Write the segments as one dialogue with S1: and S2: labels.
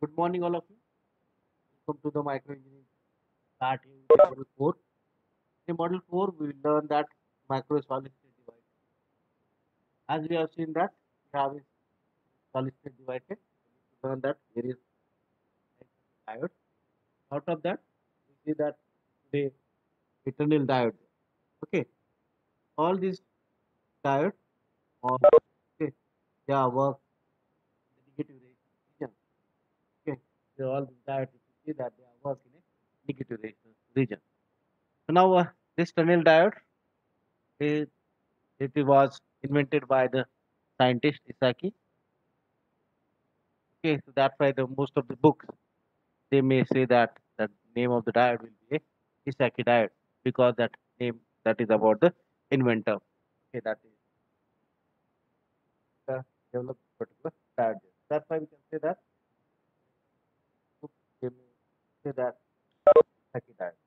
S1: Good morning, all of you. Welcome to the microengineering starting with model 4. In model 4, we will learn that micro solid state device. As we have seen that we have a solid state device, we need to learn that various types of diodes. Out of that, we see that the eternal diode. Okay, all these diodes, or okay, they are work in the negative resistance region. Okay, so all these diodes, you see that they are work in a negative resistance region. So now this tunnel diode is it was invented by the scientist Isaki. Okay, so that's why the most of the books they may say that the name of the diode will be a Isaki diode because that name that is about the inventor. Okay, that is the developed particular diode. That's why we can say that books they may say that Isaki diode.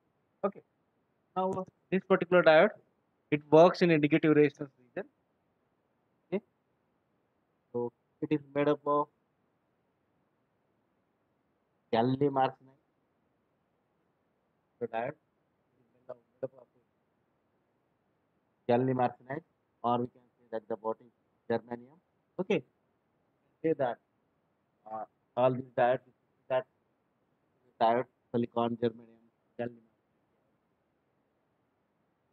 S1: Okay, now this particular diode it works in a negative resistance region. Okay, so it is made up of gallium arsenide. The diode is made up of gallium arsenide, or we can say that the body germanium. Okay, say that uh, all these diodes, that diode, silicon, germanium, gallium arsenide.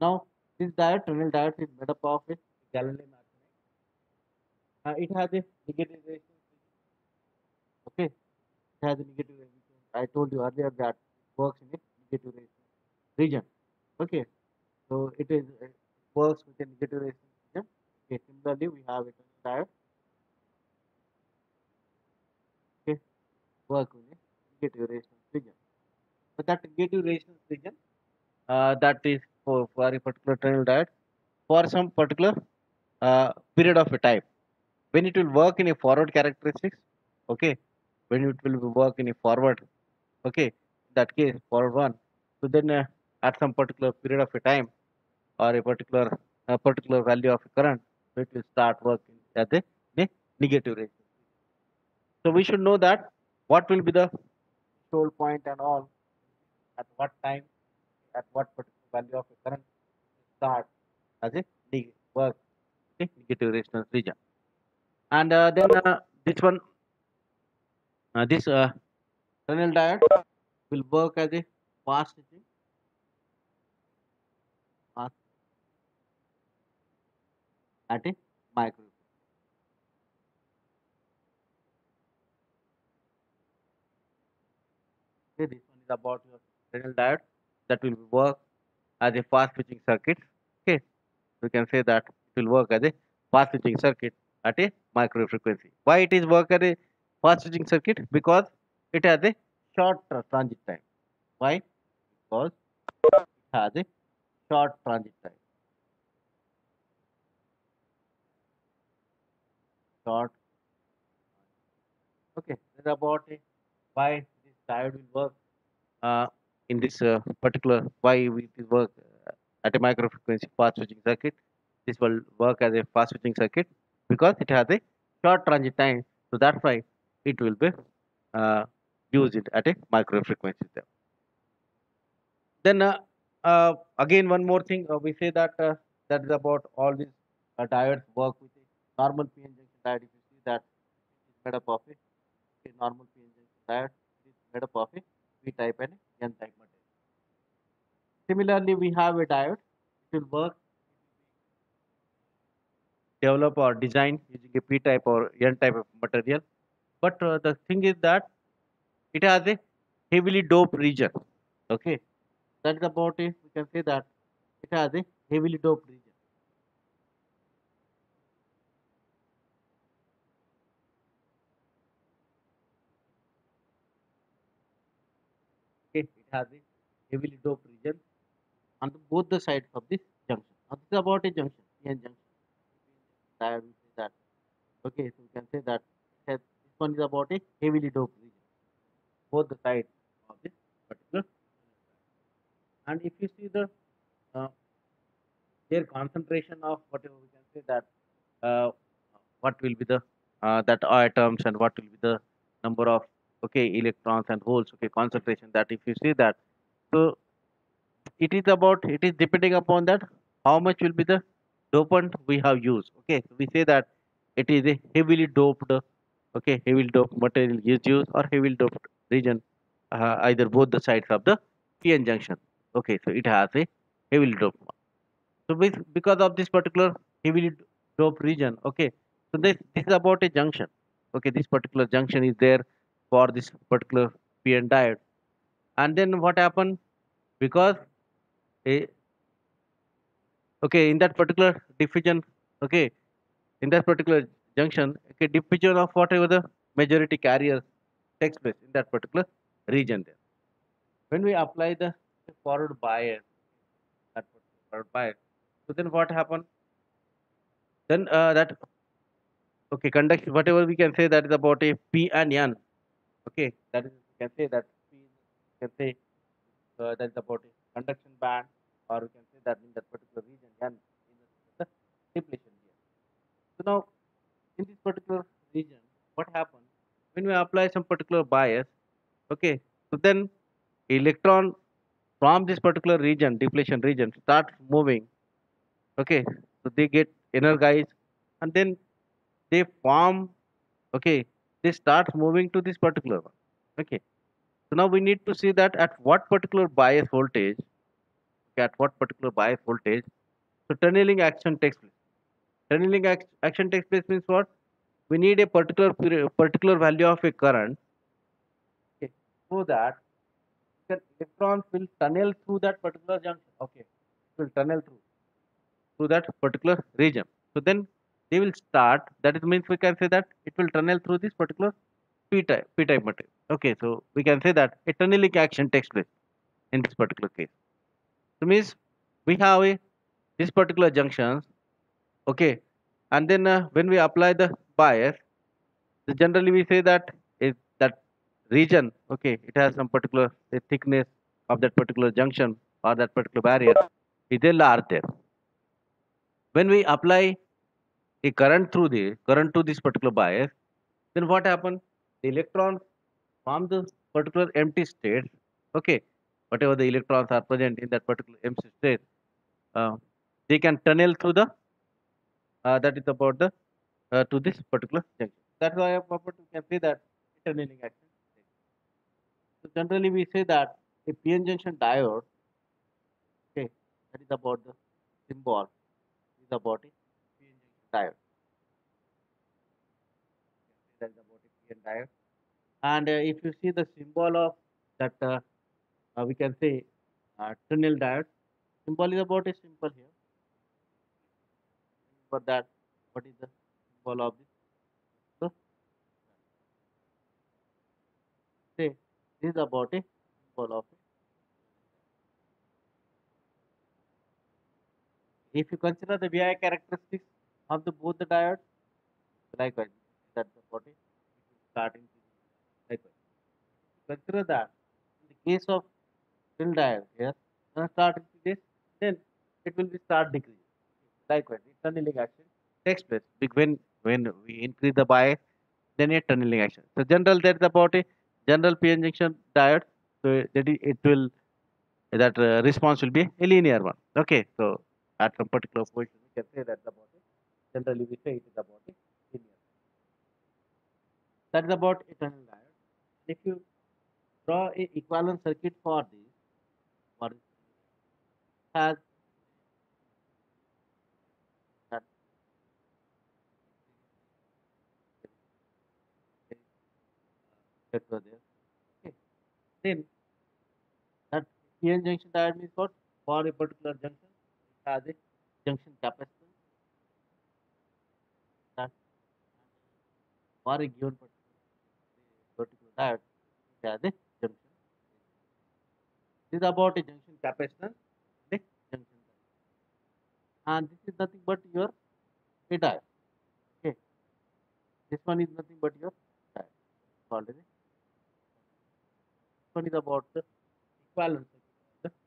S1: Now, this diode, tunnel diode, is made up of a gallium arsenide. It has a negative resistance. Okay, it has a negative resistance. I told you earlier that it works in a negative resistance region. Okay, so it works with a negative resistance region. Okay, similarly, we have a tunnel diode. Okay, work with a negative resistance region. But that negative resistance region that is for a particular tunnel diode for some particular period of a time. When it will work in a forward characteristics, okay, when it will work in a forward, okay, in that case forward one. So then at some particular period of a time or a particular value of a current, so it will start working at the negative resistance. So we should know that what will be the threshold point and all at what time at what particular value of a current start as a work okay, negative resistance region. And then this one, this tunnel diode will work as a fast switching fast at a micro. Okay, this one is about your tunnel diode that will work as a fast switching circuit. Okay, we can say that it will work as a fast switching circuit at a micro frequency. Why it is work as a fast switching circuit? Because it has a short transit time. Why? Because it has a short transit time. Short. Okay, this is about why this diode will work uh, in this particular why it will work at a micro frequency fast switching circuit. This will work as a fast switching circuit because it has a short transit time. So that's why it will be uh, used it at a micro frequency. Then again one more thing we say that that is about all these diodes work with a normal PN junction diode. If you see that it is made up of a normal PN junction diode, it is made up of a P type and N type material. Similarly, we have a diode. It will work, develop or design using a P type or N type of material. But the thing is that it has a heavily doped region. Okay, that is about it. We can say that it has a heavily doped region. Okay, it has a heavily doped region on both the sides of this junction. Now this is about a junction, PN junction. Diode, we say that. Okay, so we can say that it has, this one is about a heavily doped region, both the sides of this particular. And if you see the uh, their concentration of whatever we can say that uh, what will be the that atoms and what will be the number of okay, electrons and holes, okay, concentration, that if you see that, so it is depending upon that how much will be the dopant we have used. Okay, so we say that it is a heavily doped, okay, heavily doped material is used, or heavily doped region, either both the sides of the PN junction. Okay, so it has a heavily doped one. So because of this particular heavily doped region, okay, so this is about a junction. Okay, this particular junction is there for this particular PN diode. And then what happened, because a, okay, in that particular diffusion, okay, in that particular junction, okay, diffusion of whatever the majority carrier takes place in that particular region there. When we apply the forward bias, that particular forward bias, so then what happen, then that, okay, conduction, whatever we can say, that is about a P and N. Okay, that is, we can say that P, we can say that is about a conduction band, or we can say that in that particular region N is the depletion here. So now in this particular region, what happens when we apply some particular bias? Okay, so then electron from this particular region, depletion region, starts moving. Okay, so they get energized, and then they form. Okay, they start moving to this particular one. Okay, so now we need to see that at what particular bias voltage, okay, at what particular bias voltage, so tunneling action takes place. Tunneling action takes place means what? We need a particular value of a current, okay, so that the electrons will tunnel through that particular junction. Okay, it will tunnel through that particular region. So then they will start. That is means we can say that it will tunnel through this particular p type material. Okay, so we can say that a tunneling action takes place in this particular case. So means we have a this particular junctions. Okay, and then when we apply the bias, so generally we say that is that region, okay, it has some particular thickness of that particular junction or that particular barrier is a large there. When we apply a current to this particular bias, then what happens? The electrons from the particular empty state, okay, whatever the electrons are present in that particular empty state, uh, they can tunnel through the that is about the to this particular junction. That's why we can say that tunneling action. So generally we say that a PN junction diode, okay, that is about the symbol is about a PN junction diode. That is about a PN diode. And if you see the symbol of that, we can say tunnel diode, symbol is about a symbol here. For that, what is the symbol of this? So say this is about a symbol of it. If you consider the VI characteristics of the both the diodes, likewise, that's about it. It will start in likewise. Consider that in the case of fill diode here, when start into this, then it will be start decreasing. Likewise, the tunneling action takes place when we increase the bias, then a tunneling action. So general, that's about a general PN junction diode. So it will, that response will be a linear one. Okay, so at some particular position we can say that's about it. Generally we say it is about a linear. That is about a tunnel diode. If you draw a equivalent circuit for this, for this has that vector there. Okay. Then that PN junction diode means what? For a particular junction, it has a junction capacitance that, for a given particular diode, it has a junction. This is about a junction capacitance and a junction current. And this is nothing but your a diode. Okay. This one is nothing but your diode. Already. This one is about the equivalent circuit.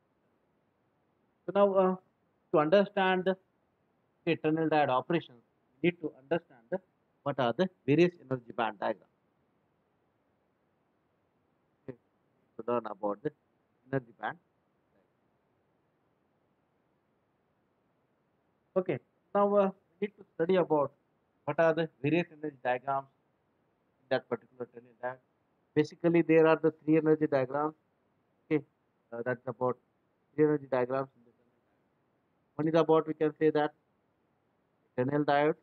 S1: So now to understand the tunnel diode operations, we need to understand what are the various energy band diagrams. to learn about the energy band. Okay, now we need to study about what are the various energy diagrams in that particular tunnel diagram. Basically, there are the three energy diagrams. Okay, that's about three energy diagrams in the tunnel diagram. One is about, we can say that tunnel diode,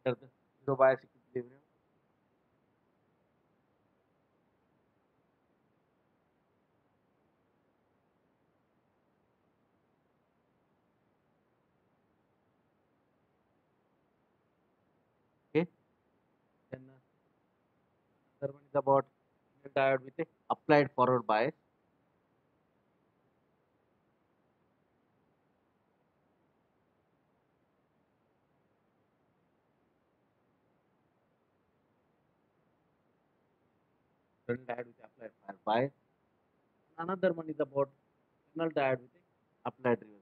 S1: there's the zero bias equilibrium. Okay, then another one is about tunnel diode with a applied forward bias. Tunnel diode with applied forward bias. Another one is about tunnel diode with a applied reverse.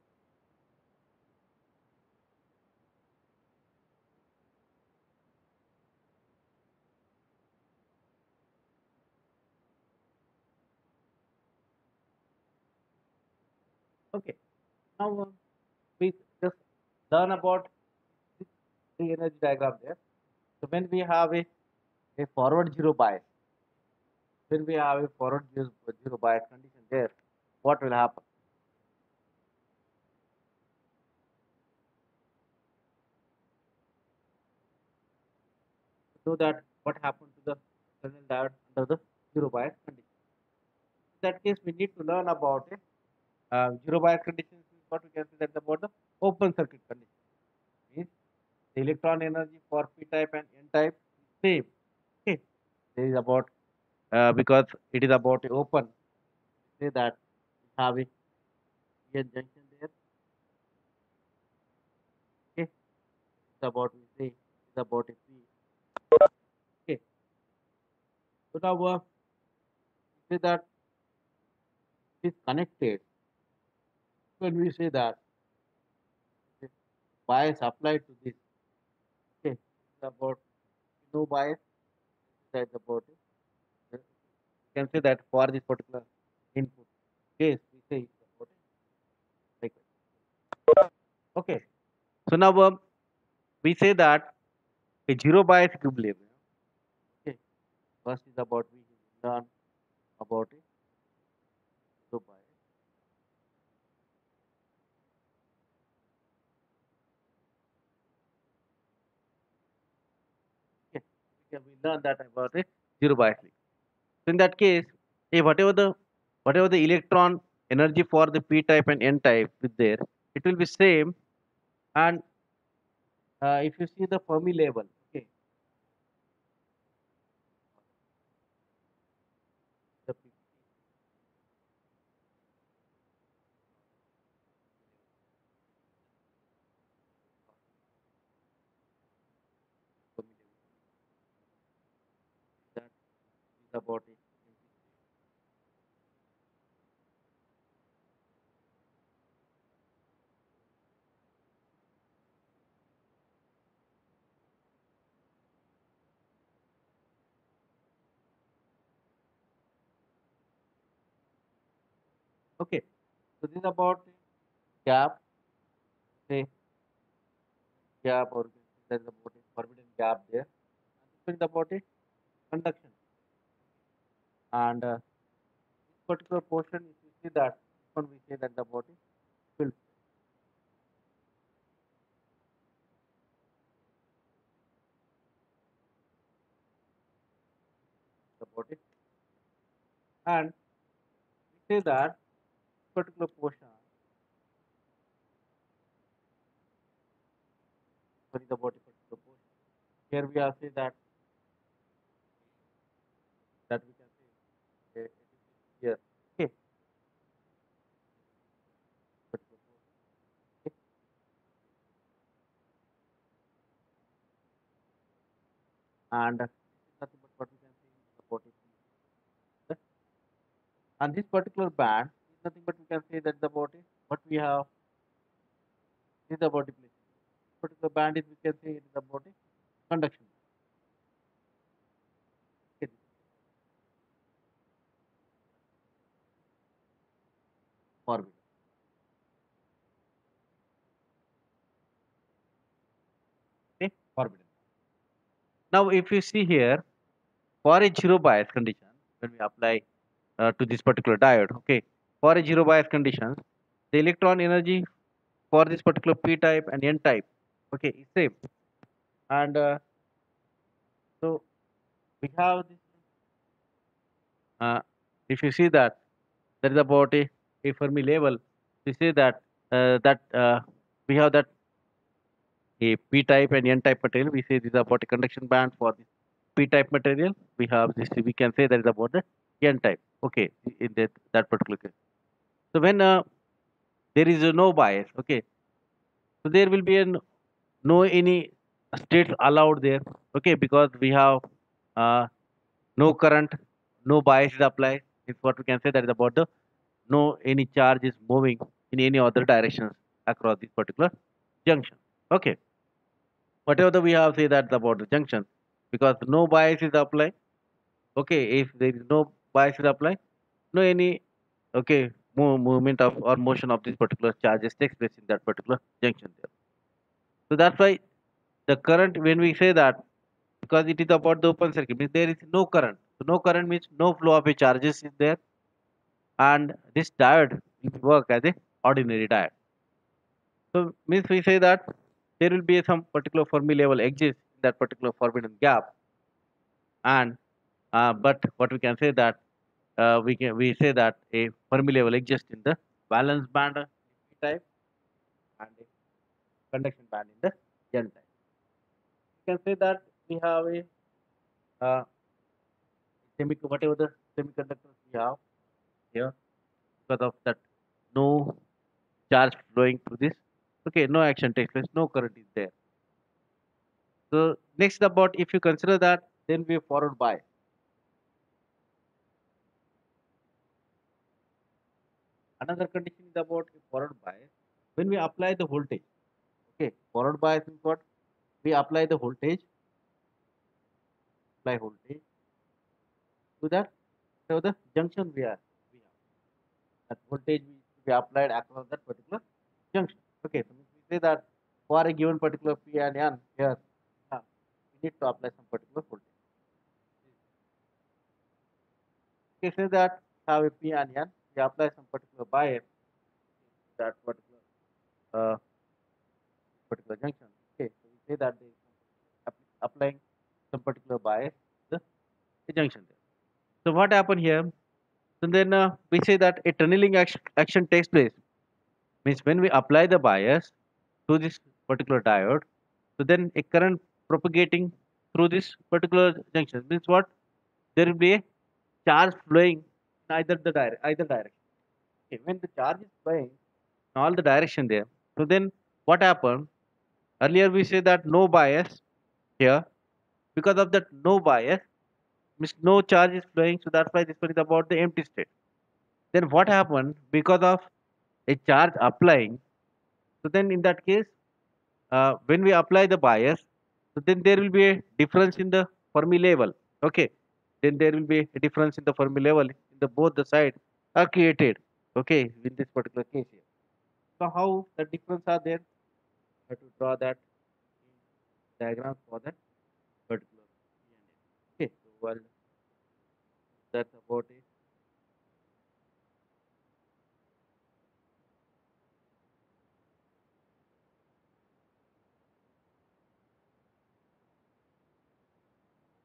S1: Okay, now we just learn about this three energy diagram there. So when we have a forward zero bias, when we have a forward zero bias condition there, what will happen? So that what happened to the tunnel diode under the zero bias condition. In that case, we need to learn about it. Zero bias conditions is what we can say that about the open circuit condition. Means the electron energy for p type and n type is same. Okay, there is about because it is about a open. Say that we have a p-n junction there. Okay, it's about, we say it's about a p. Okay, so now we say that it is connected. When we say that okay, bias applied to this, okay, it's about no bias. That's about it. You can say that for this particular input case, we say it's about it like that. Okay, so now we say that a zero bias equilibrium. Okay, first is about we learn about it. Zero bias. Okay, we learn that about it. Zero bias. So in that case, whatever the electron energy for the p type and n type is there, it will be same. And if you see the Fermi level, okay, the Fermi level, that is about it. Okay, so this is about gap, say gap, or there is about a forbidden gap there. And this is about a conduction. And this particular portion, if you see that, this one we say that the body filled the body, and we say that this particular portion, what is the body particular portion? Here we are say that we can say it is here. Okay, particular portion. Okay, and this is nothing but what we can say is the body. And this particular band is nothing but we can say that the body what we have is the body place. This particular band is we can say it is the body conduction. Okay. forbidden. Now, if you see here, for a zero bias condition, when we apply to this particular diode, okay, for a zero bias condition, the electron energy for this particular p type and n type, okay, is same. And so we have this. Uh, if you see that there is about a Fermi level, we say that we have that a p type and n type material. We say this is about a conduction band for this p type material. We have this. We can say that is about the n type. Okay, in that particular case. So when there is no bias, okay, so there will be no any states allowed there, okay, because we have uh, no current, no bias is applied. It's what we can say that is about the no any charge is moving in any other directions across this particular junction. Okay, whatever we have say that about the junction, because no bias is applied. Okay, if there is no bias is applied, no any okay movement of or motion of this particular charges takes place in that particular junction there. So that's why the current, when we say that, because it is about the open circuit, means there is no current. So no current means no flow of a charges is there, and this diode will work as a ordinary diode. So means we say that there will be some particular Fermi level exists in that particular forbidden gap, and but what we can say that we say that a Fermi level exists in the valence band P type and a conduction band in the N type. You can say that we have a uh, whatever the semiconductors we have here, because of that no charge flowing through this, okay, no action takes place, no current is there. So next about, if you consider that, then we forward bias. Another condition is about a forward bias. When we apply the voltage, okay, forward bias is what? We apply the voltage, apply voltage to that, so the junction we have that voltage we applied across that particular junction. Okay, so we say that for a given particular P and N here, we need to apply some particular voltage. Okay, say that have a P and N, we apply some particular bias to that uh, particular junction. Okay, so we say that there is applying some particular bias to the junction there. So what happened here? So then we say that a tunneling action takes place. Means when we apply the bias to this particular diode, so then a current propagating through this particular junction means what? There will be a charge flowing in either direction. Okay, when the charge is flowing in all the direction there, so then what happened? Earlier we say that no bias here. Because of that no bias, means no charge is flowing, so that's why this one is about the empty state. Then what happened? Because of a charge applying, so then in that case, when we apply the bias, so then there will be a difference in the Fermi level. Okay, then there will be a difference in the Fermi level in the both the sides are created. Okay, in this particular case here. So how the difference are there? I have to draw that diagram for that particular P and N. Okay, so well, that's about it.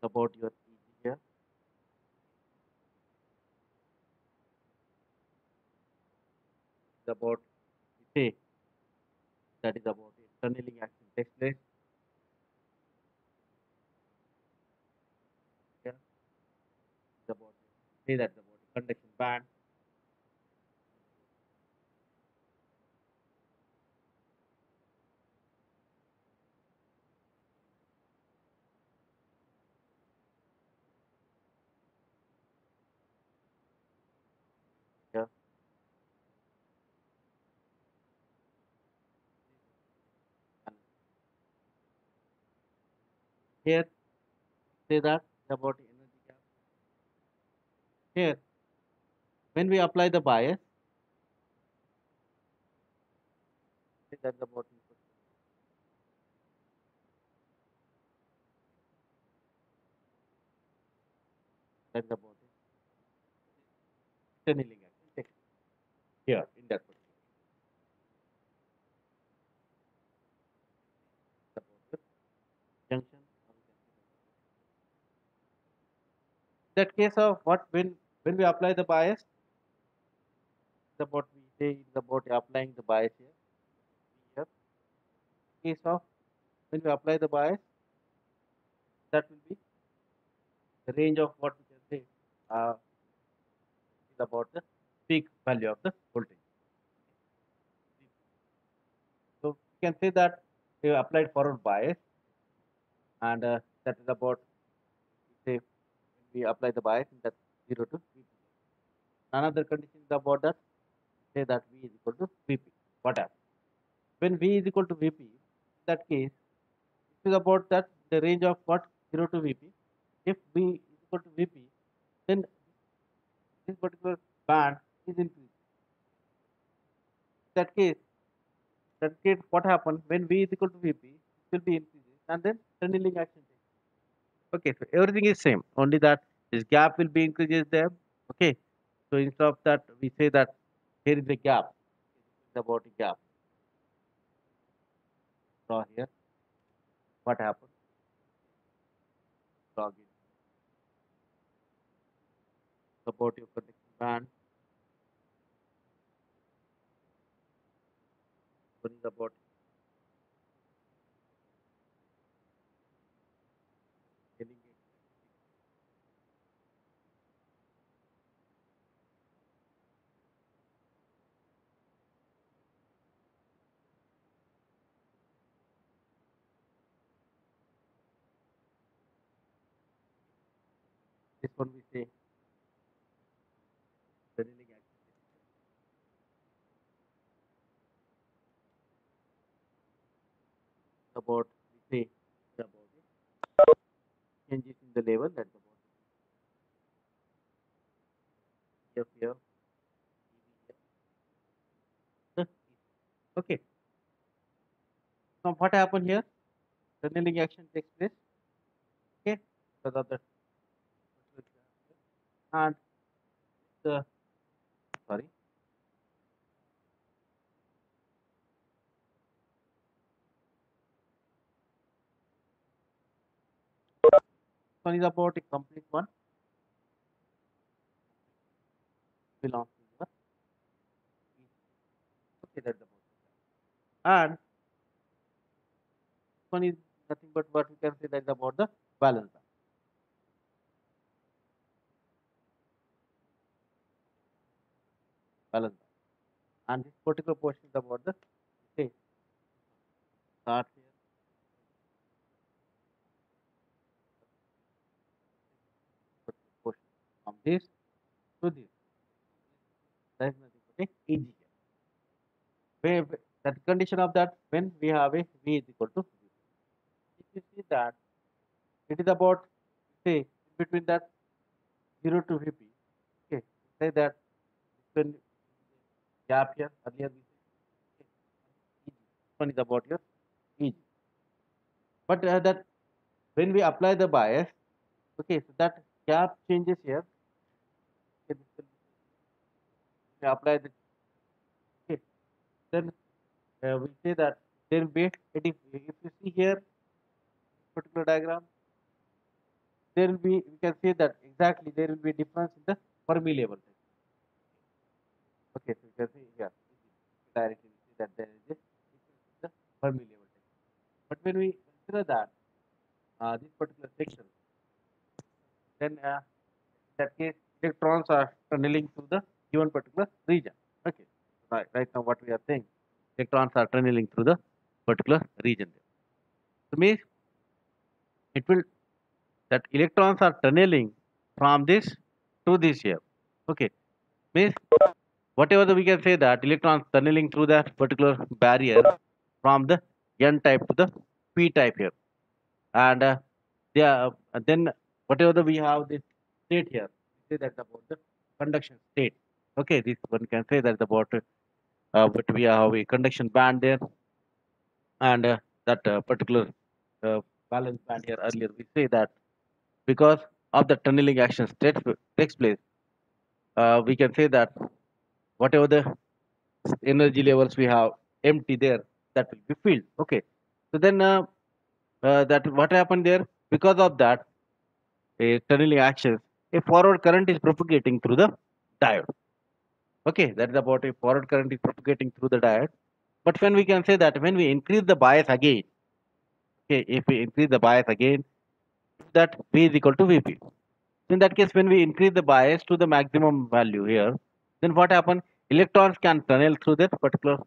S1: About your EG here. It's about say that is about it. Tunneling action takes place. Yeah, it's about say that's about conduction band. Yeah, and here say that about energy gap. Here, when we apply the bias, say that's about input. That is about it. Tunneling action takes here in that particular about the junction. Or we can say that case of what when we apply the bias, the what we say is about applying the bias here. Here, case of when we apply the bias, that will be the range of what we can say is about the peak value of the voltage. So we can say that we applied forward bias, and that is about say when we apply the bias in that 0 to VP. Another condition is about that say that V is equal to VP. What happens when V is equal to VP? In that case, it is about that the range of what 0 to VP. If V is equal to VP, then this particular band is increased. In that case, what happens when V is equal to VP? It will be increasing, and then tunneling action takes. Okay, so everything is same. Only that this gap will be increases there. Okay, so instead of that, we say that here is a gap. This is about a gap. Draw here. What happens? Log in. Support your connection band. What is about getting it? This one we say tunneling action. About we say about it. Changes in the level. That's about here, here, here. Okay. Now what happened here? Tunneling action takes place. Okay. Because of the and the sorry. One is about a complete one belongs to the okay, that's about it. And one is nothing but what we can say that is about the balance band. Balance band. And this particular portion is about the say start here particular portion from this to this. There is nothing but a EG here. Where that condition of that when we have a V is equal to 0. If you see that it is about say between that 0 to VP. Okay, say that when gap here earlier we say okay, EG. One is about your EG. But that when we apply the bias, okay, so that gap changes here. Okay, this will we apply the okay, then we say that there will be if you see here particular diagram, there will be we can say that exactly there will be difference in the Fermi level. Okay, so you can see here directly we see that there is a difference in the Fermi level. But when we consider that this particular section, then in that case electrons are tunneling through the given particular region. Okay, right now what we are saying, electrons are tunneling through the particular region there. So means it will that electrons are tunneling from this to this here. Okay, means whatever we can say that electrons tunneling through that particular barrier from the N type to the P type here, and they are, then whatever we have this state here, we say that's about the conduction state. Okay, this one can say that's about but we have a conduction band there, and that particular uh, valence band here earlier we say that because of the tunneling action takes place, we can say that whatever the energy levels we have empty there, that will be filled. Okay. So then that what happened there, because of that a tunneling actions, a forward current is propagating through the diode. Okay, that is about a forward current is propagating through the diode. But when we can say that when we increase the bias again, okay, if we increase the bias again, that V is equal to Vp. In that case, when we increase the bias to the maximum value here, then what happens? Electrons can tunnel through that particular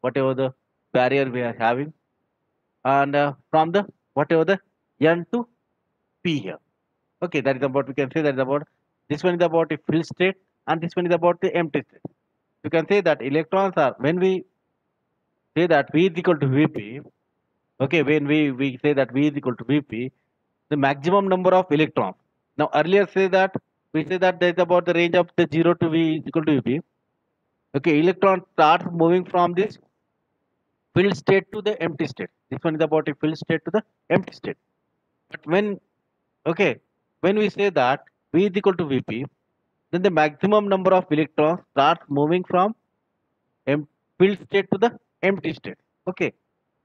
S1: whatever the barrier we are having, and from the whatever the N to P here. Okay, that is about, we can say that is about, this one is about a filled state and this one is about the empty state. You can say that electrons are, when we say that V is equal to Vp, okay, when we say that V is equal to Vp, the maximum number of electrons. Now earlier say that, we say that there is about the range of the 0 to V is equal to Vp. Okay, electron starts moving from this filled state to the empty state. This one is about a filled state to the empty state. But when, okay, when we say that V is equal to Vp, then the maximum number of electrons starts moving from em- filled state to the empty state. Okay.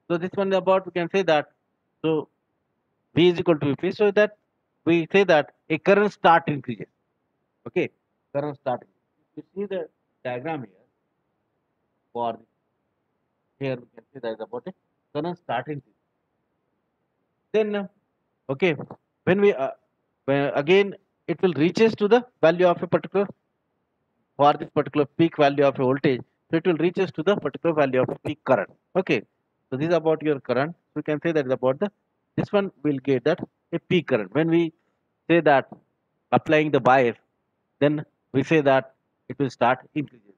S1: So this one is about, we can say that, so V is equal to Vp, so that we say that a current start increases. Okay. Current start. If you see the diagram here, for here we can say that is about a current start increase. Then okay, when we when again it will reaches to the value of a particular, for this particular peak value of a voltage, so it will reaches to the particular value of a peak current. Okay, so this is about your current. We can say that is about the, this one will get that a peak current. When we say that applying the bias, then we say that it will start increasing.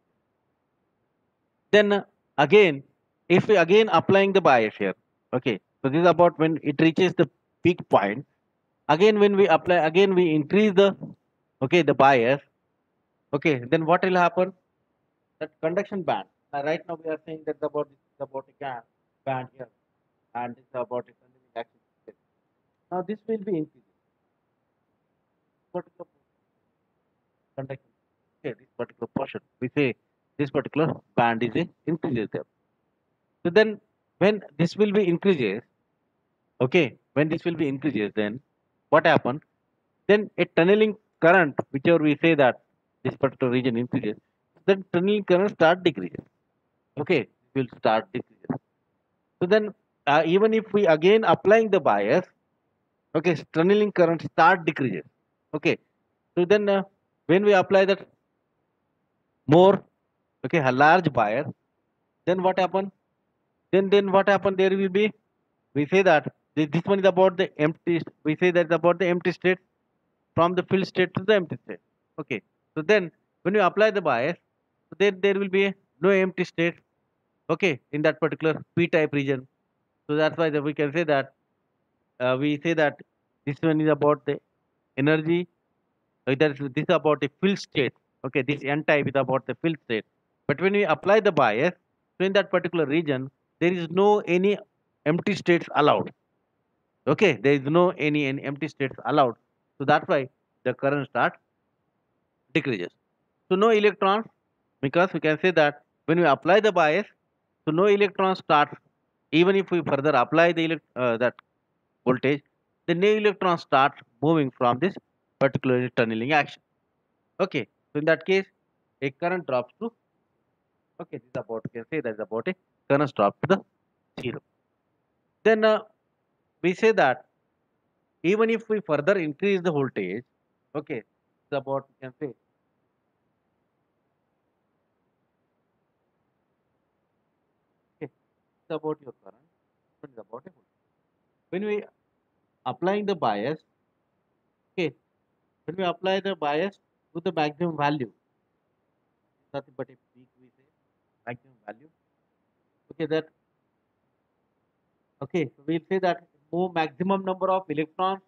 S1: Then again, if we again applying the bias here, okay, so this is about when it reaches the peak point. Again, when we apply, again we increase the, okay, the bias. Okay, then what will happen? That conduction band. Right now we are saying that about, this is about a band here, and this is about a continuing action. Now this will be increasing. Particular conduction. Okay, this particular portion. We say this particular band is a increases there. So then when this will be increases, okay, when this will be increases, then what happen? Then a tunneling current, whichever we say that this particular region increases, then tunneling current start decreases. Okay, it will start decreases. So then even if we again applying the bias, okay, tunneling current start decreases. Okay, so then when we apply that more, okay, a large bias, then what happen? Then what happen? There will be, we say that this one is about the empty. We say that is about the empty state, from the filled state to the empty state. Okay, so then when you apply the bias, then there will be no empty state. Okay, in that particular p-type region. So that's why we can say that we say that this one is about the energy. This is about the filled state. Okay, this n-type is about the filled state. But when we apply the bias, so in that particular region, there is no any empty states allowed. Okay, there is no any empty states allowed. So that's why the current start decreases. So no electrons, because we can say that when we apply the bias, so no electrons start. Even if we further apply the that voltage, the no electrons start moving from this particular tunneling action. Okay, so in that case, a current drops to, okay, this is about, we can say that is about a current drop to the zero. Then we say that even if we further increase the voltage, okay, it's about, we can say, okay, it's about your current, but it's about a voltage. When we applying the bias, okay, when we apply the bias to the maximum value, nothing but a peak, we say maximum value. Okay, that, okay, so we'll say that more maximum number of electrons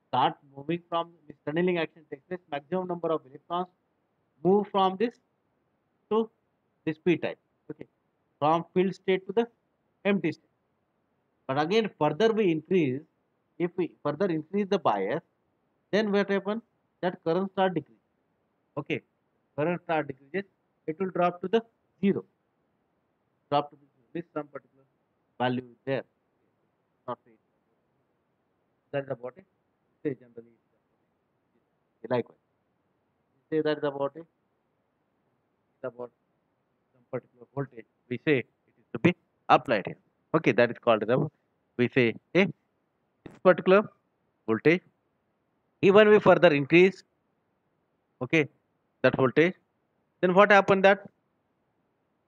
S1: start moving from this tunneling action takes place. Maximum number of electrons move from this to this p type. Okay, from filled state to the empty state. But again, further we increase, if we further increase the bias, Then what happen? That current start decrease. Okay, current start decreases. It will drop to the zero. Drop to the zero. This some particular value is there. Not say that is about it. Say generally likewise. Say that is about it. It's about some particular voltage. We say it is to be applied here. Okay, that is called the we say this particular voltage. Even we further increase, okay, that voltage, then what happened that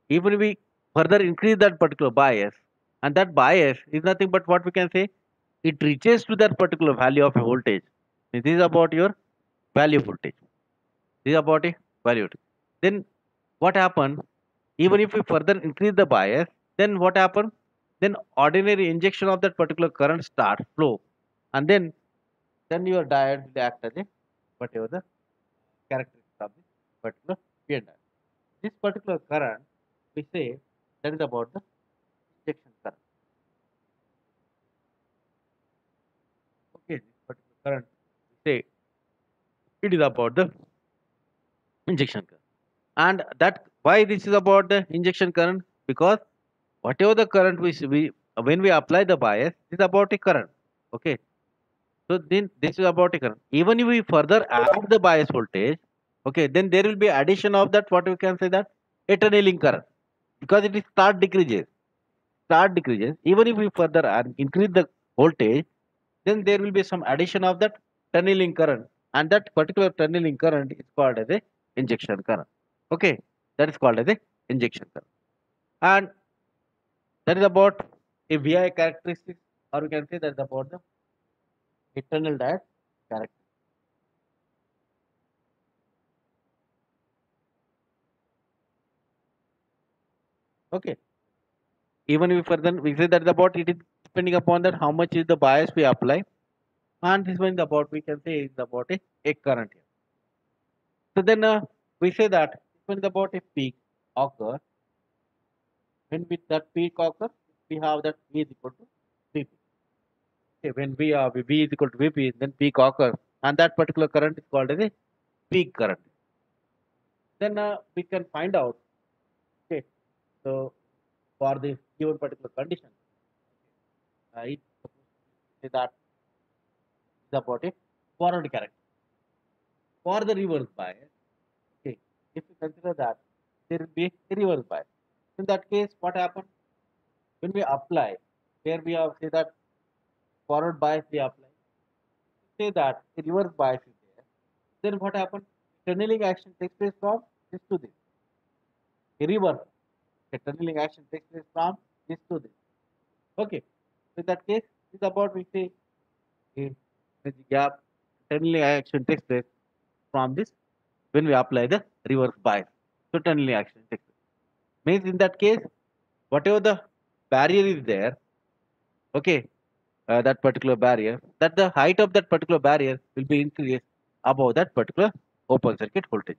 S1: even we further increase that particular bias, and that bias is nothing but what we can say, it reaches to that particular value of a voltage. This is about your value voltage. This is about a value voltage. Then what happened? Even if we further increase the bias, then what happened? Then ordinary injection of that particular current start flow, and then your diode will act as a whatever the characteristics of this particular PN diode. This particular current, we say that is about the injection current. Okay, this particular current, we say it is about the injection current. And that why this is about the injection current? Because whatever the current we when we apply the bias, it is about a current. Okay, so then this is about a current. Even if we further add the bias voltage, okay, then there will be addition of that what we can say that a tunneling current, because it is start decreases. Even if we further increase the voltage, then there will be some addition of that tunneling current, and that particular tunneling current is called as a injection current. Okay, that is called as a injection current, and that is about a VI characteristics, or we can say that is about the internal diode characteristics. Okay, even if further we say that is about it is depending upon that how much is the bias we apply, and this one is about we can say is about a current here. So then we say that when about a peak occur, when with that peak occur, we have that V is equal to Vp. Okay, when V is equal to Vp, then peak occur, and that particular current is called as a peak current. Then we can find out. Okay, so for this given particular condition, it's supposed to say that is about a forward character. For the reverse bias, okay, if you consider that there will be a reverse bias. In that case, what happens when we apply? Where we have say that forward bias we apply. Say that a reverse bias is there. Then what happens? Tunneling action takes place from this to this. A reverse. A tunneling action takes place from this to this. Okay. So in that case, it's about we say a energy gap. Tunneling action takes place from this when we apply the reverse bias. So tunneling action takes place. Means in that case, whatever the barrier is there, okay, that particular barrier, that the height of that particular barrier will be increased above that particular open circuit voltage.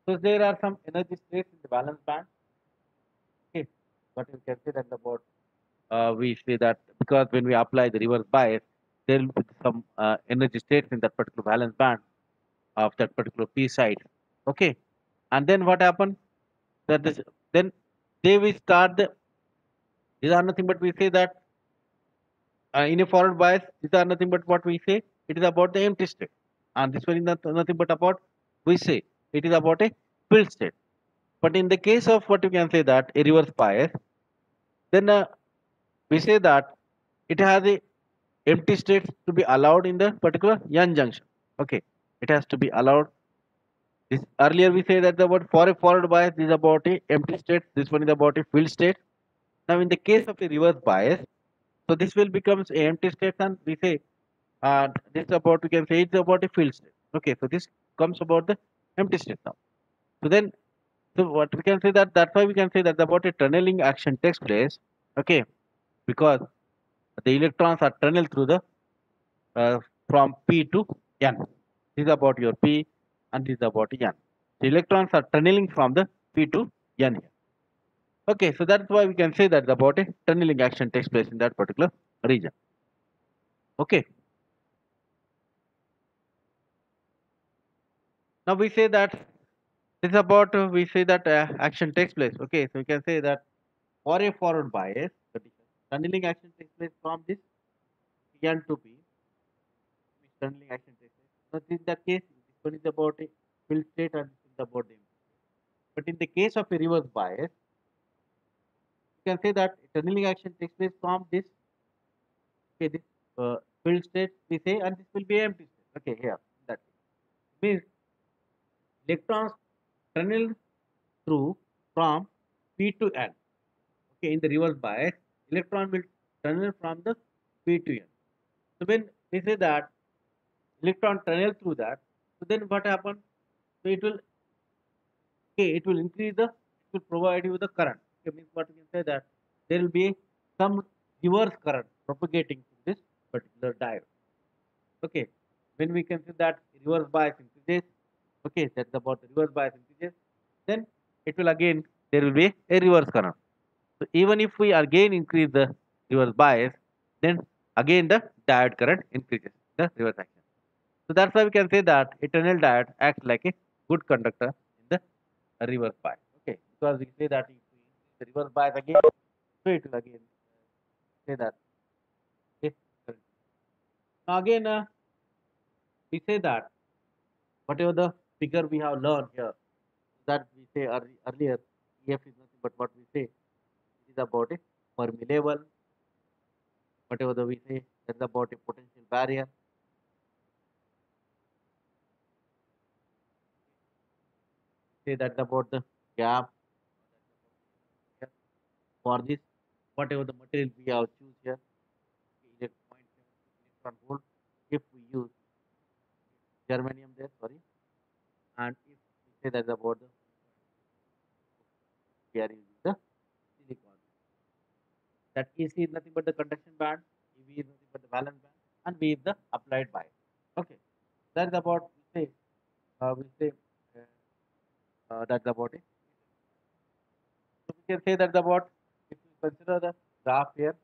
S1: So there are some energy states in the valence band. Okay, but you can say that about we say that because when we apply the reverse bias, there will be some energy states in that particular valence band of that particular p side. Okay, and then what happens? That this then they will start the. These are nothing but we say that in a forward bias, these are nothing but what we say. It is about the empty state, and this one is nothing but about we say it is about a filled state. But in the case of what you can say that a reverse bias, then we say that it has a empty state to be allowed in the particular N junction. Okay, it has to be allowed. This earlier we say that the word for a forward bias is about a empty state. This one is about a filled state. Now in the case of a reverse bias, so this will becomes a empty state, and we say this about we can say it's about a filled state. Okay, so this comes about the empty state now. So then, so what we can say that that's why we can say that about a tunneling action takes place. Okay, because the electrons are tunneled through the uh, from P to N. This is about your P, and this is about N. The electrons are tunneling from the P to N here. Okay, so that's why we can say that about a tunneling action takes place in that particular region. Okay, Now we say that this is about we say that action takes place. Okay, so we can say that for a forward bias condition, tunneling action takes place from this P to P, which tunneling action takes place. Now in the case, this one is about a field state and this is about the empty state. But in the case of a reverse bias, you can say that tunneling action takes place from this, okay, this field state we say, and this will be empty state. Okay, here that means electrons tunnel through from P to N. Okay, in the reverse bias, electron will tunnel from the P to N. So when we say that electron tunnel through that, so then what happens? So it will, okay, it will increase the, it will provide you the current. Okay, means what we can say that there will be some reverse current propagating through this particular diode. Okay, when we consider that reverse bias increases, okay, that's about the reverse bias increases, then it will again, there will be a reverse current. So even if we again increase the reverse bias, then again the diode current increases the reverse action. So that's why we can say that a tunnel diode acts like a good conductor in the reverse bias. Okay, because we say that if we increase the reverse bias again, so it will again say that, okay, current. Now again we say that whatever the figure we have learned here, that we say earlier, EF is nothing but what we say, it is about a Fermi level, whatever the we say, that's about a potential barrier. Say that's about the gap, for this, whatever the material we have choose here, okay, 0.76 electron volt, if we use germanium there, sorry, and if we say that's about the, we are using the silicon. That EC is nothing but the conduction band, EV is nothing but the valence band, and V is the applied bias. Okay, that's about we say that's about it. So we can say that about, if you consider the graph here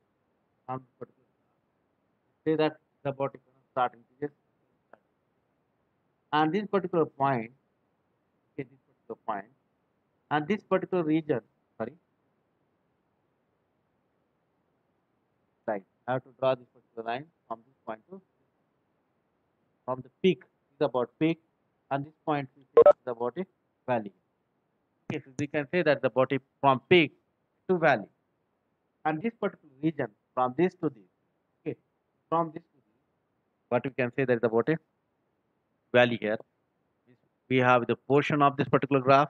S1: on this particular graph, say that the about it starting to just, and this particular point, okay, this particular point, and this particular region, sorry, line. I have to draw this particular line from this point to, from the peak is about peak, and this point we say is about a valley. Okay, so we can say that the body from peak to valley, and this particular region from this to this, okay, from this to this, what we can say that the body valley here. We have the portion of this particular graph,